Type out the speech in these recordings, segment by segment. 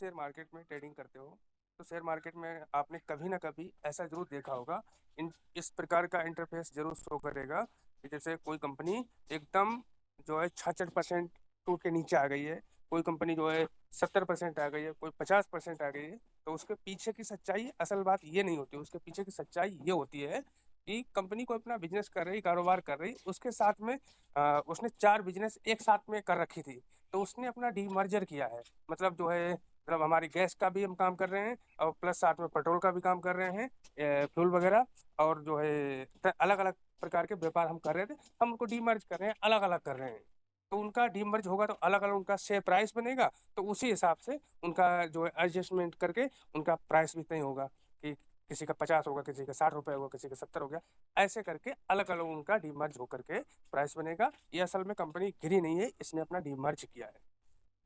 Share market में trading करते हो तो शेयर मार्केट में आपने कभी ना कभी ऐसा जरूर देखा होगा, इन इस प्रकार का इंटरफेस जरूर शो करेगा कि जैसे कोई कंपनी एकदम जो है 66% टूट के नीचे आ गई है, कोई कंपनी जो है 70% आ गई है, कोई 50% आ गई है। तो उसके पीछे की सच्चाई, असल बात ये नहीं होती, उसके पीछे की सच्चाई ये होती है कि कंपनी को अपना बिजनेस कर रही, कारोबार कर रही, उसके साथ में उसने 4 बिजनेस एक साथ में कर रखी थी। तो उसने अपना डीमर्जर किया है। मतलब जो है, मतलब हमारी गैस का भी हम काम कर रहे हैं और प्लस साथ में पेट्रोल का भी काम कर रहे हैं, फ्यूल वगैरह, और जो है अलग अलग प्रकार के व्यापार हम कर रहे थे, हम उनको डीमर्ज कर रहे हैं, अलग अलग कर रहे हैं। तो उनका डीमर्ज होगा तो अलग अलग उनका शेयर प्राइस बनेगा, तो उसी हिसाब से उनका जो है एडजस्टमेंट करके उनका प्राइस भी तय होगा कि किसी का 50 होगा, किसी का 60 रुपये होगा, किसी का 70 हो गया। ऐसे करके अलग अलग उनका डीमर्ज होकर के प्राइस बनेगा। ये असल में कंपनी गिरी नहीं है, इसने अपना डीमर्ज किया है।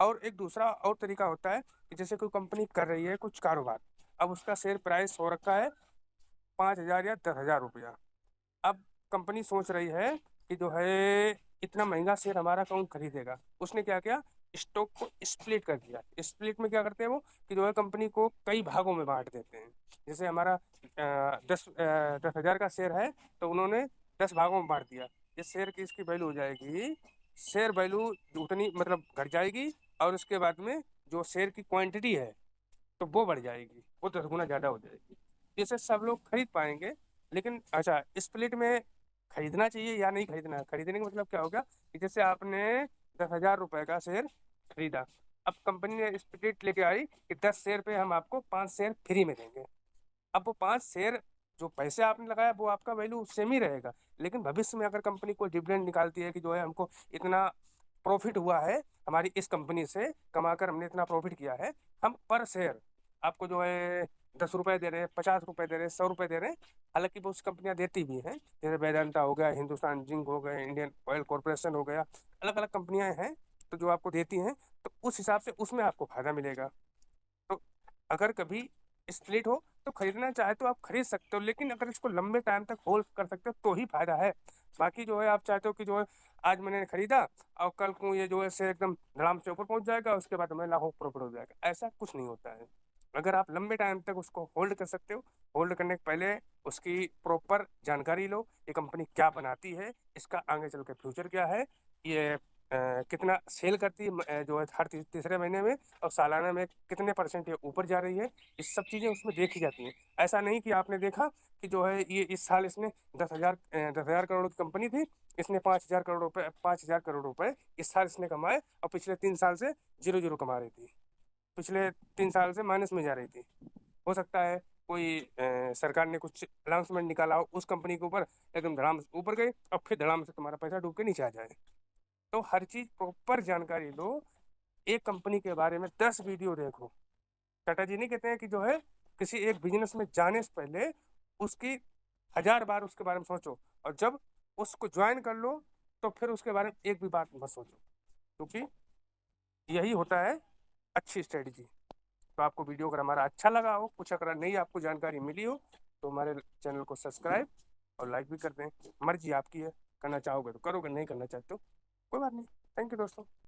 और एक दूसरा और तरीका होता है कि जैसे कोई कंपनी कर रही है कुछ कारोबार, अब उसका शेयर प्राइस हो रखा है 5,000 या 10,000 रुपया। अब कंपनी सोच रही है कि जो है इतना महंगा शेयर हमारा कौन खरीदेगा। उसने क्या किया, स्टॉक को स्प्लिट कर दिया। स्प्लिट में क्या करते हैं वो, कि जो है कंपनी को कई भागों में बांट देते हैं। जैसे हमारा 10,000 का शेयर है, तो उन्होंने 10 भागों में बांट दिया। इस शेयर की इसकी वैल्यू हो जाएगी, शेयर वैल्यू उतनी मतलब घट जाएगी, और उसके बाद में जो शेयर की क्वांटिटी है तो वो बढ़ जाएगी, वो 10 गुना ज़्यादा हो जाएगी। जिससे सब लोग खरीद पाएंगे। लेकिन अच्छा, स्प्लिट में खरीदना चाहिए या नहीं खरीदना, खरीदने का मतलब क्या होगा कि जैसे आपने 10,000 रुपये का शेयर खरीदा, अब कंपनी ने स्प्लिट लेके आई कि 10 शेयर पे हम आपको 5 शेयर फ्री में देंगे। अब वो 5 शेयर, जो पैसे आपने लगाया वो आपका वैल्यू सेम ही रहेगा, लेकिन भविष्य में अगर कंपनी को डिविडेंड निकालती है कि जो है हमको इतना प्रॉफिट हुआ है, हमारी इस कंपनी से कमाकर हमने इतना प्रॉफिट किया है, हम पर शेयर आपको जो है 10 रुपये दे रहे हैं, 50 रुपये दे रहे हैं, 100 रुपये दे रहे हैं। हालांकि बहुत सी कंपनियां देती भी हैं, जैसे वेदांता हो गया, हिंदुस्तान जिंक हो गया, इंडियन ऑयल कॉरपोरेशन हो गया, अलग अलग कंपनियां हैं तो जो आपको देती हैं, तो उस हिसाब से उसमें आपको फायदा मिलेगा। तो अगर कभी स्प्लिट हो तो खरीदना चाहे तो आप खरीद सकते हो, लेकिन अगर इसको लंबे टाइम तक होल्ड कर सकते हो तो ही फायदा है। बाकी जो है आप चाहते हो कि जो है आज मैंने खरीदा और कल को ये जो है से एकदम धड़ाम से ऊपर पहुंच जाएगा, उसके बाद हमें लाखों प्रॉफिट हो जाएगा, ऐसा कुछ नहीं होता है। अगर आप लंबे टाइम तक उसको होल्ड कर सकते हो, होल्ड करने के पहले उसकी प्रॉपर जानकारी लो, ये कंपनी क्या बनाती है, इसका आगे चल के फ्यूचर क्या है, ये कितना सेल करती है, जो है हर तीसरे महीने में, और सालाना में कितने परसेंट ये ऊपर जा रही है। इस सब चीज़ें उसमें देखी जाती हैं। ऐसा नहीं कि आपने देखा कि जो है ये इस साल इसने 10,000 करोड़ की कंपनी थी, इसने 5,000 करोड़ रुपए, 5,000 करोड़ रुपए इस साल इसने कमाए, और पिछले 3 साल से जीरो जीरो कमा रही थी, पिछले 3 साल से माइनस में जा रही थी। हो सकता है कोई सरकार ने कुछ अनाउंसमेंट निकाला हो उस कंपनी के ऊपर, एकदम धड़ाम से ऊपर गई और फिर धड़ाम से तुम्हारा पैसा डूब के नीचे आ जाए। तो हर चीज प्रॉपर जानकारी लो। एक कंपनी के बारे में 10 वीडियो देखो। टाटा जी नहीं कहते हैं कि जो है किसी एक बिजनेस में जाने से पहले उसकी 1,000 बार उसके बारे में सोचो, और जब उसको ज्वाइन कर लो तो फिर उसके बारे में एक भी बात मत सोचो, क्योंकि यही होता है अच्छी स्ट्रेटजी। तो आपको वीडियो अगर हमारा अच्छा लगा हो, कुछ अगर नई आपको जानकारी मिली हो, तो हमारे चैनल को सब्सक्राइब और लाइक भी कर दें। मर्जी आपकी है, करना चाहोगे तो करोगे, नहीं करना चाहते हो कोई बात नहीं। थैंक यू दोस्तों।